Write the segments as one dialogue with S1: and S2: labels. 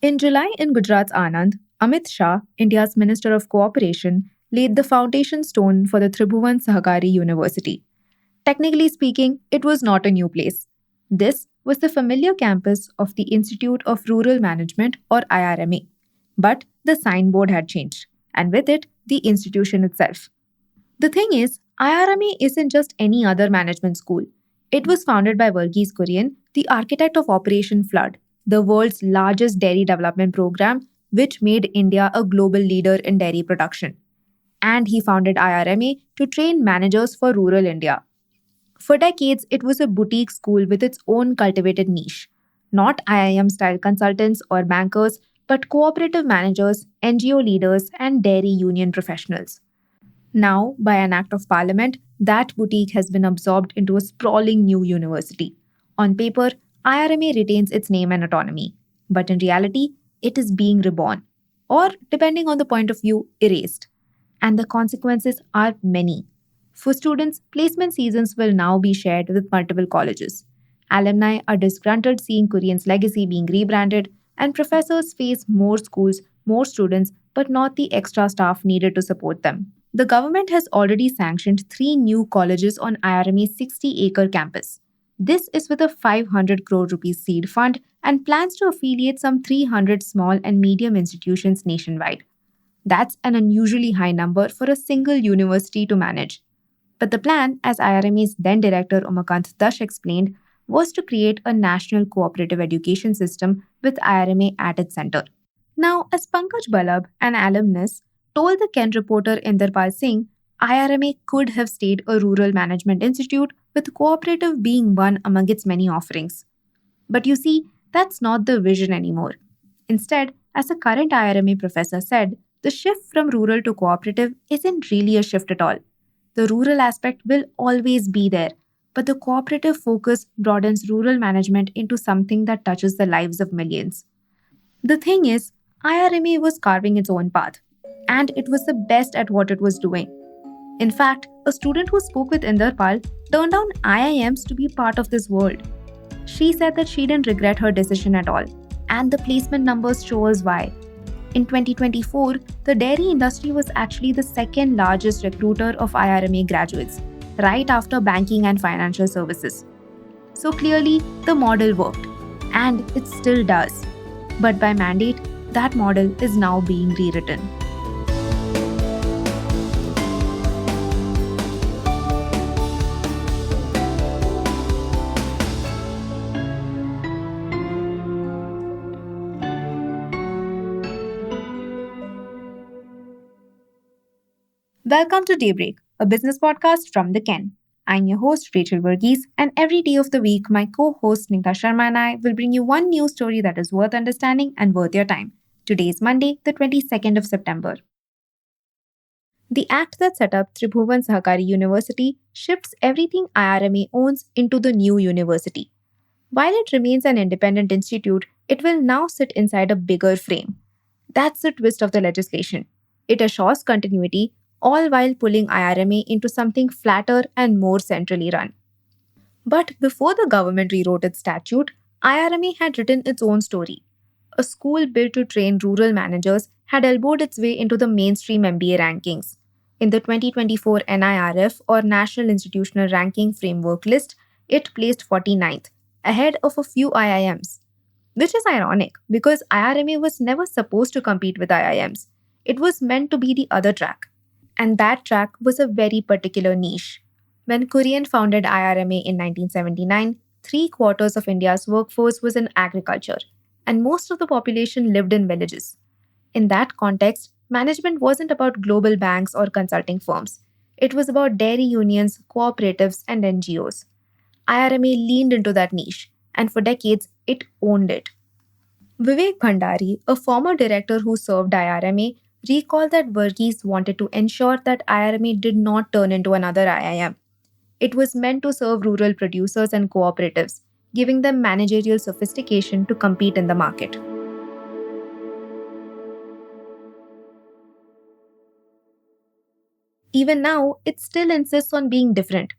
S1: In July in Gujarat's Anand, Amit Shah, India's Minister of Cooperation, laid the foundation stone for the Tribhuvan Sahakari University. Technically speaking, it was not a new place. This was the familiar campus of the Institute of Rural Management or IRMA. But the signboard had changed, and with it, the institution itself. The thing is, IRMA isn't just any other management school. It was founded by Verghese Kurien, the architect of Operation Flood, the world's largest dairy development program, which made India a global leader in dairy production. And he founded IRMA to train managers for rural India. For decades, it was a boutique school with its own cultivated niche. Not IIM style consultants or bankers, but cooperative managers, NGO leaders, and dairy union professionals. Now, by an act of parliament, that boutique has been absorbed into a sprawling new university. On paper, IRMA retains its name and autonomy, but in reality, it is being reborn, or depending on the point of view, erased. And the consequences are many. For students, placement seasons will now be shared with multiple colleges. Alumni are disgruntled seeing Kurien's legacy being rebranded, and professors face more schools, more students, but not the extra staff needed to support them. The government has already sanctioned three new colleges on IRMA's 60-acre campus. This is with a 500 crore rupees seed fund and plans to affiliate some 300 small and medium institutions nationwide. That's an unusually high number for a single university to manage. But the plan, as IRMA's then director Umakant Dash explained, was to create a national cooperative education system with IRMA at its center. Now, as Pankaj Balab, an alumnus, told the Ken reporter Inderpal Singh, IRMA could have stayed a rural management institute, with cooperative being one among its many offerings. But you see, that's not the vision anymore. Instead, as a current IRMA professor said, the shift from rural to cooperative isn't really a shift at all. The rural aspect will always be there, but the cooperative focus broadens rural management into something that touches the lives of millions. The thing is, IRMA was carving its own path, and it was the best at what it was doing. In fact, a student who spoke with Inderpal turned down IIMs to be part of this world. She said that she didn't regret her decision at all, and the placement numbers show us why. In 2024, the dairy industry was actually the second largest recruiter of IRMA graduates, right after banking and financial services. So clearly, the model worked, and it still does. But by mandate, that model is now being rewritten. Welcome to Daybreak, a business podcast from the Ken. I'm your host, Rachel Verghese, and every day of the week, my co-host Snigdha Sharma and I will bring you one new story that is worth understanding and worth your time. Today is Monday, the 22nd of September. The act that set up Tribhuvan Sahakari University shifts everything IRMA owns into the new university. While it remains an independent institute, it will now sit inside a bigger frame. That's the twist of the legislation. It assures continuity, all while pulling IRMA into something flatter and more centrally run. But before the government rewrote its statute, IRMA had written its own story. A school built to train rural managers had elbowed its way into the mainstream MBA rankings. In the 2024 NIRF or National Institutional Ranking Framework list, it placed 49th, ahead of a few IIMs. Which is ironic because IRMA was never supposed to compete with IIMs. It was meant to be the other track. And that track was a very particular niche. When Kurien founded IRMA in 1979, 3/4 of India's workforce was in agriculture, and most of the population lived in villages. In that context, management wasn't about global banks or consulting firms. It was about dairy unions, cooperatives, and NGOs. IRMA leaned into that niche, and for decades, it owned it. Vivek Bhandari, a former director who served IRMA, recalled that Verghese wanted to ensure that IRMA did not turn into another IIM. It was meant to serve rural producers and cooperatives, giving them managerial sophistication to compete in the market. Even now, it still insists on being different.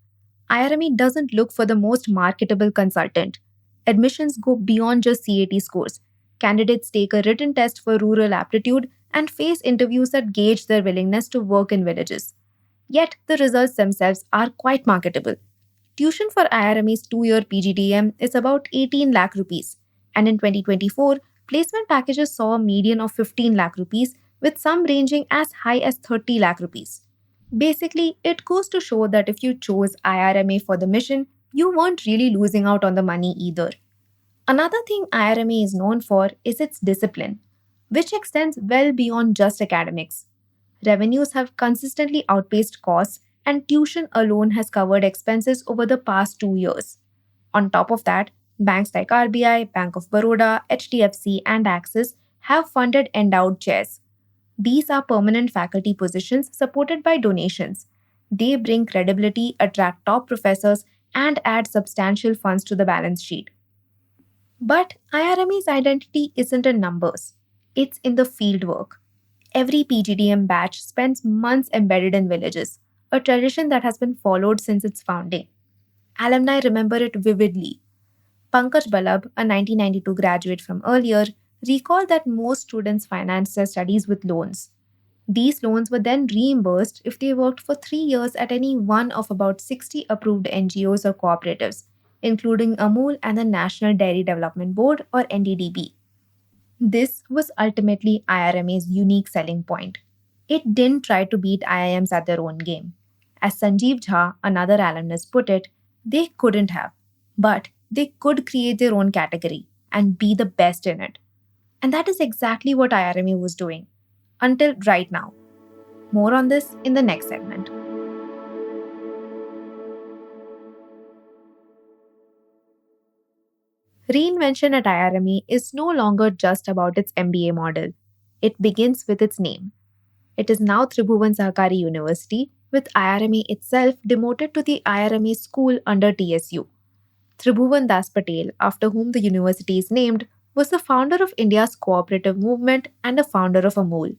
S1: IRMA doesn't look for the most marketable consultant. Admissions go beyond just CAT scores. Candidates take a written test for rural aptitude and face interviews that gauge their willingness to work in villages. Yet, the results themselves are quite marketable. Tuition for IRMA's 2-year PGDM is about 18 lakh rupees, and in 2024, placement packages saw a median of 15 lakh rupees, with some ranging as high as 30 lakh rupees. Basically, it goes to show that if you chose IRMA for the mission, you weren't really losing out on the money either. Another thing IRMA is known for is its discipline, which extends well beyond just academics. Revenues have consistently outpaced costs, and tuition alone has covered expenses over the past 2 years. On top of that, banks like RBI, Bank of Baroda, HDFC, and Axis have funded endowed chairs. These are permanent faculty positions supported by donations. They bring credibility, attract top professors, and add substantial funds to the balance sheet. But IRMA's identity isn't in numbers, it's in the fieldwork. Every PGDM batch spends months embedded in villages, a tradition that has been followed since its founding. Alumni remember it vividly. Pankaj Balab, a 1992 graduate from earlier, recalled that most students financed their studies with loans. These loans were then reimbursed if they worked for 3 years at any one of about 60 approved NGOs or cooperatives, including Amul and the National Dairy Development Board or NDDB. This was ultimately IRMA's unique selling point. It didn't try to beat IIMs at their own game. As Sanjeev Jha, another alumnus, put it, they couldn't have, but they could create their own category and be the best in it. And that is exactly what IRMA was doing, until right now. More on this in the next segment. Reinvention at IRMA is no longer just about its MBA model. It begins with its name. It is now Tribhuvan Sahakari University, with IRMA itself demoted to the IRMA school under TSU. Tribhuvan Das Patel, after whom the university is named, was the founder of India's cooperative movement and a founder of Amul.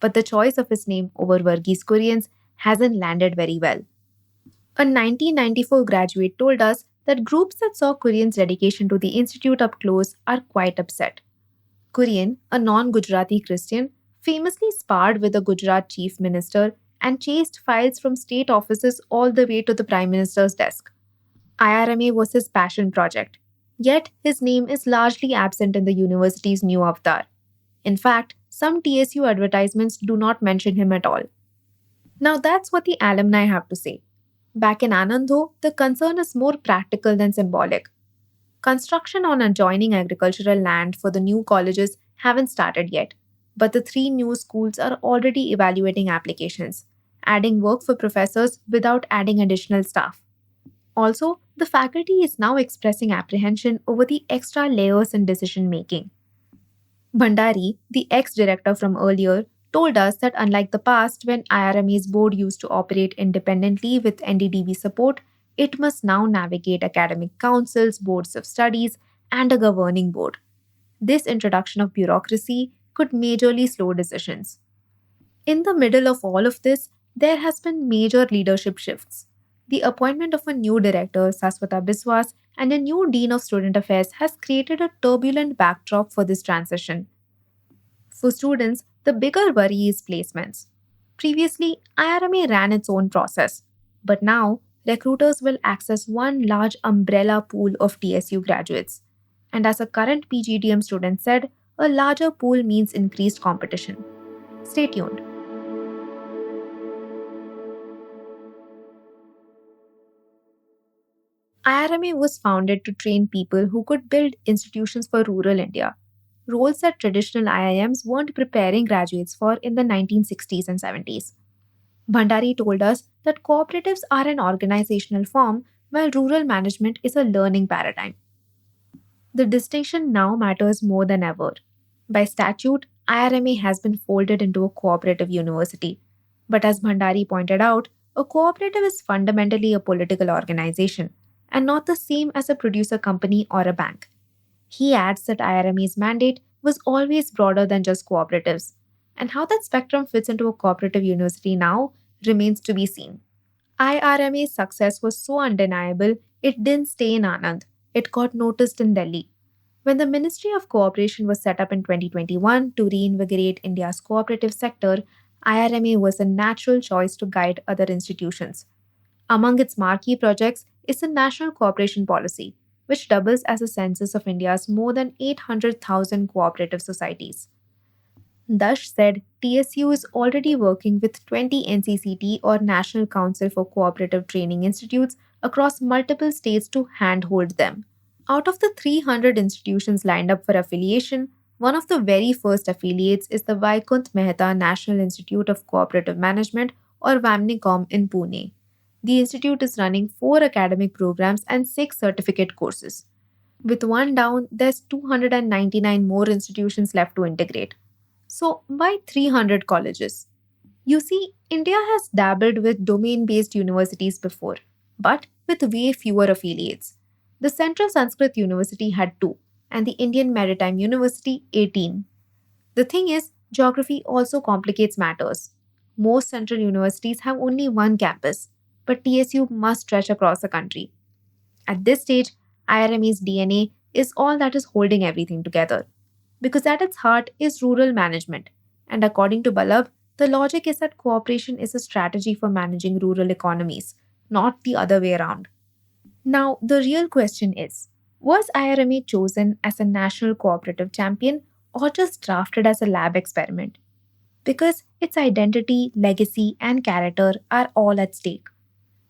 S1: But the choice of his name over Verghese Kurien's hasn't landed very well. A 1994 graduate told us that groups that saw Kurien's dedication to the institute up close are quite upset. Kurien, a non-Gujarati Christian, famously sparred with the Gujarat chief minister and chased files from state offices all the way to the prime minister's desk. IRMA was his passion project, yet his name is largely absent in the university's new avatar. In fact, some TSU advertisements do not mention him at all. Now that's what the alumni have to say. Back in Anand, though, the concern is more practical than symbolic. Construction on adjoining agricultural land for the new colleges haven't started yet, but the 3 new schools are already evaluating applications, adding work for professors without adding additional staff. Also, the faculty is now expressing apprehension over the extra layers in decision making. Bhandari, the ex-director from earlier, told us that unlike the past when IRMA's board used to operate independently with NDDB support, it must now navigate academic councils, boards of studies, and a governing board. This introduction of bureaucracy could majorly slow decisions. In the middle of all of this, there has been major leadership shifts. The appointment of a new director, Saswata Biswas, and a new dean of student affairs has created a turbulent backdrop for this transition. For students, the bigger worry is placements. Previously, IRMA ran its own process, but now recruiters will access one large umbrella pool of TSU graduates. And as a current PGDM student said, a larger pool means increased competition. Stay tuned. IRMA was founded to train people who could build institutions for rural India, roles that traditional IIMs weren't preparing graduates for in the 1960s and 70s. Bhandari told us that cooperatives are an organizational form while rural management is a learning paradigm. The distinction now matters more than ever. By statute, IRMA has been folded into a cooperative university. But as Bhandari pointed out, a cooperative is fundamentally a political organization and not the same as a producer company or a bank. He adds that IRMA's mandate was always broader than just cooperatives, and how that spectrum fits into a cooperative university now remains to be seen. IRMA's success was so undeniable, it didn't stay in Anand, it got noticed in Delhi. When the Ministry of Cooperation was set up in 2021 to reinvigorate India's cooperative sector, IRMA was a natural choice to guide other institutions. Among its marquee projects is the National Cooperation Policy, which doubles as a census of India's more than 800,000 cooperative societies. Dash said TSU is already working with 20 NCCT or National Council for Cooperative Training Institutes across multiple states to handhold them. Out of the 300 institutions lined up for affiliation, one of the very first affiliates is the Vaikunt Mehta National Institute of Cooperative Management or VAMNICOM in Pune. The institute is running 4 academic programs and 6 certificate courses. With one down, there's 299 more institutions left to integrate. So, why 300 colleges? You see, India has dabbled with domain based universities before, but with way fewer affiliates. The Central Sanskrit University had 2, and the Indian Maritime University 18. The thing is, geography also complicates matters. Most central universities have only one campus, but TSU must stretch across the country. At this stage, IRMA's DNA is all that is holding everything together. Because at its heart is rural management. And according to Ballabh, the logic is that cooperation is a strategy for managing rural economies, not the other way around. Now, the real question is, was IRMA chosen as a national cooperative champion or just drafted as a lab experiment? Because its identity, legacy, and character are all at stake.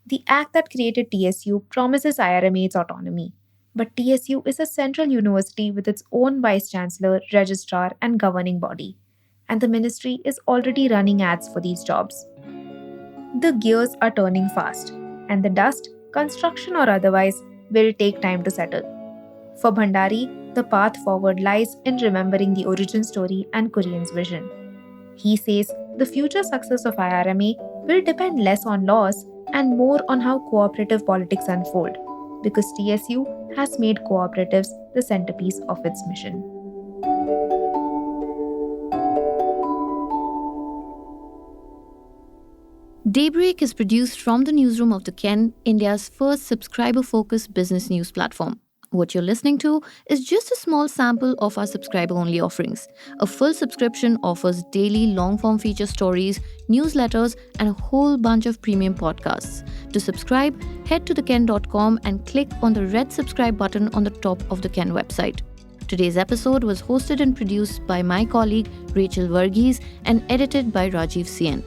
S1: The act that created TSU promises IRMA its autonomy, but TSU is a central university with its own vice chancellor, registrar, and governing body, and the ministry is already running ads for these jobs. The gears are turning fast, and the dust, construction or otherwise, will take time to settle. For Bhandari, the path forward lies in remembering the origin story and Kurien's vision. He says the future success of IRMA will depend less on laws and more on how cooperative politics unfold, because TSU has made cooperatives the centerpiece of its mission.
S2: Daybreak is produced from the newsroom of the Ken, India's first subscriber-focused business news platform. What you're listening to is just a small sample of our subscriber-only offerings. A full subscription offers daily long-form feature stories, newsletters, and a whole bunch of premium podcasts. To subscribe, head to theken.com and click on the red subscribe button on the top of the Ken website. Today's episode was hosted and produced by my colleague Rachel Verghese and edited by Rajiv Sien.